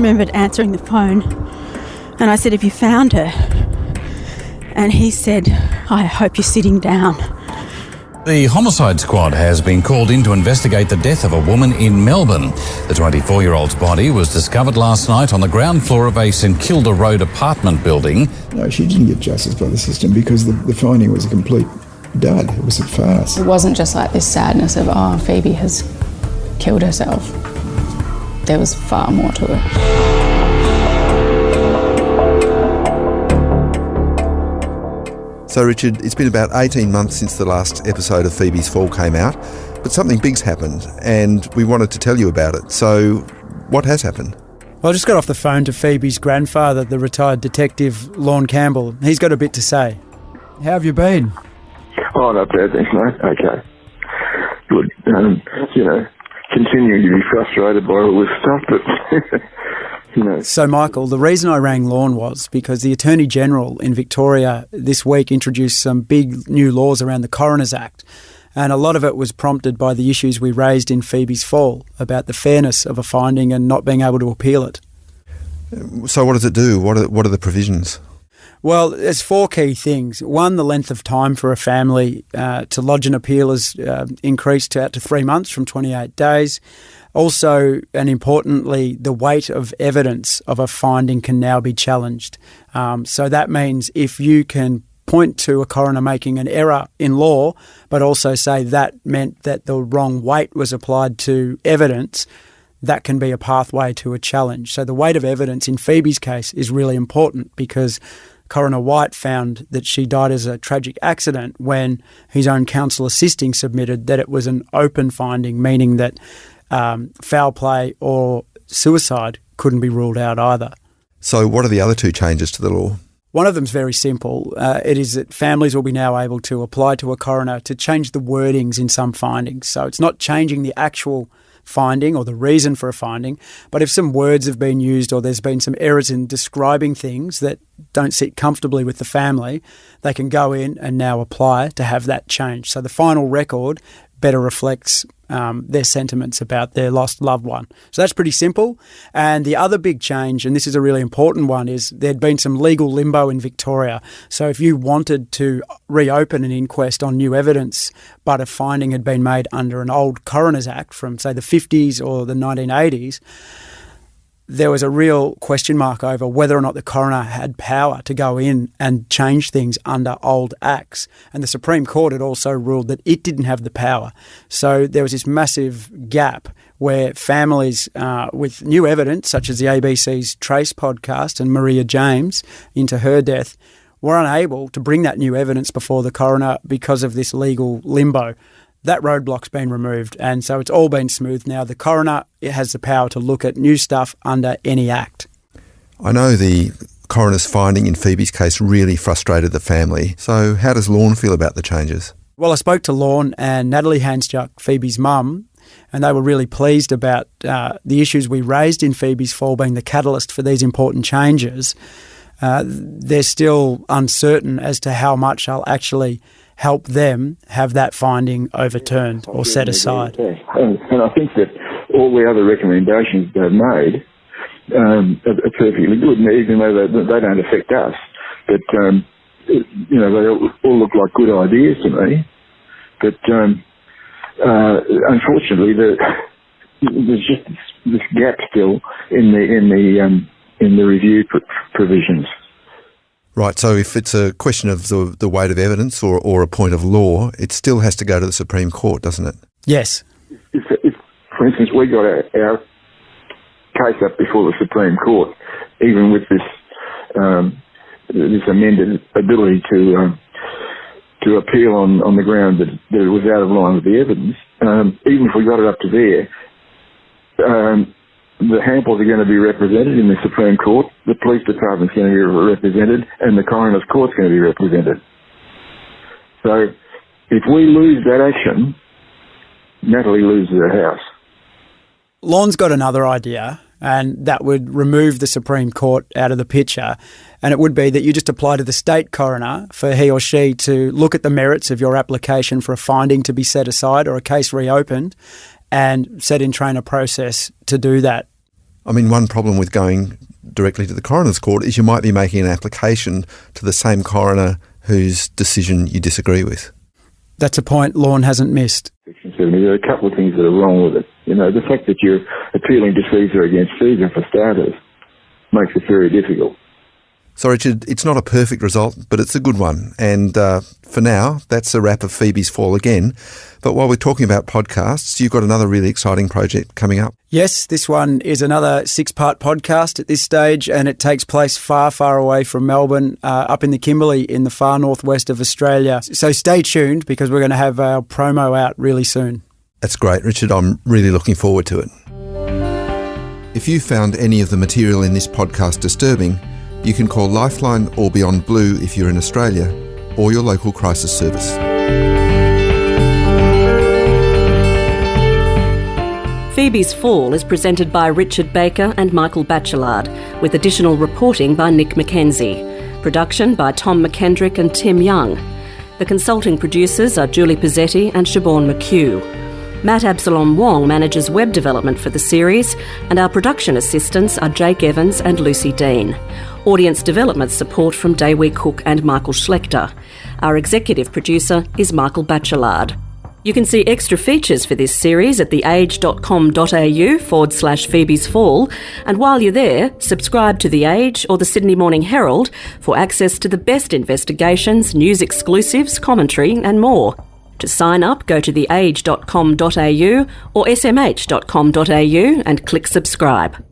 remembered answering the phone and I said, "Have you found her?" And he said, "I hope you're sitting down." The homicide squad has been called in to investigate the death of a woman in Melbourne. The 24-year-old's body was discovered last night on the ground floor of a St Kilda Road apartment building. No, she didn't get justice by the system because the finding was a complete dud. It was a farce. It wasn't just like this sadness of, oh, Phoebe has killed herself. There was far more to it. So, Richard, it's been about 18 months since the last episode of Phoebe's Fall came out, but something big's happened, and we wanted to tell you about it. So, what has happened? Well, I just got off the phone to Phoebe's grandfather, the retired detective, Lorne Campbell. He's got a bit to say. How have you been? Oh, not bad, thanks, mate. Okay. Good. Continuing to be frustrated by all this stuff, but... So, Michael, the reason I rang Lorne was because the Attorney-General in Victoria this week introduced some big new laws around the Coroners Act, and a lot of it was prompted by the issues we raised in Phoebe's Fall about the fairness of a finding and not being able to appeal it. So what does it do? What are the provisions? Well, there's four key things. One, the length of time for a family to lodge an appeal is increased out to 3 months from 28 days. Also, and importantly, the weight of evidence of a finding can now be challenged. So that means if you can point to a coroner making an error in law, but also say that meant that the wrong weight was applied to evidence, that can be a pathway to a challenge. So the weight of evidence in Phoebe's case is really important because Coroner White found that she died as a tragic accident when his own counsel assisting submitted that it was an open finding, meaning that foul play or suicide couldn't be ruled out either. So what are the other two changes to the law? One of them is very simple. It is that families will be now able to apply to a coroner to change the wordings in some findings. So it's not changing the actual finding or the reason for a finding, but if some words have been used or there's been some errors in describing things that don't sit comfortably with the family, they can go in and now apply to have that changed. So the final record better reflects their sentiments about their lost loved one. So that's pretty simple. And the other big change, and this is a really important one, is there'd been some legal limbo in Victoria. So if you wanted to reopen an inquest on new evidence, but a finding had been made under an old Coroners Act from, say, the 50s or the 1980s, there was a real question mark over whether or not the coroner had power to go in and change things under old acts. And the Supreme Court had also ruled that it didn't have the power. So there was this massive gap where families with new evidence, such as the ABC's Trace podcast and Maria James into her death, were unable to bring that new evidence before the coroner because of this legal limbo. That roadblock's been removed, and so it's all been smooth now. The coroner has the power to look at new stuff under any act. I know the coroner's finding in Phoebe's case really frustrated the family. So how does Lorne feel about the changes? Well, I spoke to Lorne and Natalie Hansjuk, Phoebe's mum, and they were really pleased about the issues we raised in Phoebe's Fall being the catalyst for these important changes. They're still uncertain as to how much I'll actually help them have that finding overturned or set aside. And I think that all the other recommendations they've made are perfectly good, even though they don't affect us. But, they all look like good ideas to me. But unfortunately, there's just this gap still in the review provisions. Right, so if it's a question of the weight of evidence or a point of law, it still has to go to the Supreme Court, doesn't it? Yes. If for instance, we got our case up before the Supreme Court, even with this amended ability to appeal on the ground that it was out of line with the evidence, even if we got it up to there, the Hamples are going to be represented in the Supreme Court, the police department's going to be represented, and the coroner's court's going to be represented. So if we lose that action, Natalie loses her house. Lorne's got another idea, and that would remove the Supreme Court out of the picture, and it would be that you just apply to the state coroner for he or she to look at the merits of your application for a finding to be set aside or a case reopened, and set in train a process to do that. I mean, one problem with going directly to the coroner's court is you might be making an application to the same coroner whose decision you disagree with. That's a point Lorne hasn't missed. Section 70, there are a couple of things that are wrong with it. You know, the fact that you're appealing to Caesar against Caesar, for starters, makes it very difficult. So, Richard, it's not a perfect result, but it's a good one. And for now, that's a wrap of Phoebe's Fall again. But while we're talking about podcasts, you've got another really exciting project coming up. Yes, this one is another 6-part podcast at this stage, and it takes place far, far away from Melbourne, up in the Kimberley in the far northwest of Australia. So stay tuned, because we're going to have our promo out really soon. That's great, Richard. I'm really looking forward to it. If you found any of the material in this podcast disturbing, you can call Lifeline or Beyond Blue if you're in Australia, or your local crisis service. Phoebe's Fall is presented by Richard Baker and Michael Batchelard, with additional reporting by Nick McKenzie. Production by Tom McKendrick and Tim Young. The consulting producers are Julie Pizzetti and Siobhan McHugh. Matt Absalom Wong manages web development for the series, and our production assistants are Jake Evans and Lucy Dean. Audience development support from Daewee Cook and Michael Schlechter. Our executive producer is Michael Batchelard. You can see extra features for this series at theage.com.au/Phoebe's Fall, and while you're there, subscribe to The Age or the Sydney Morning Herald for access to the best investigations, news exclusives, commentary and more. To sign up, go to theage.com.au or smh.com.au and click subscribe.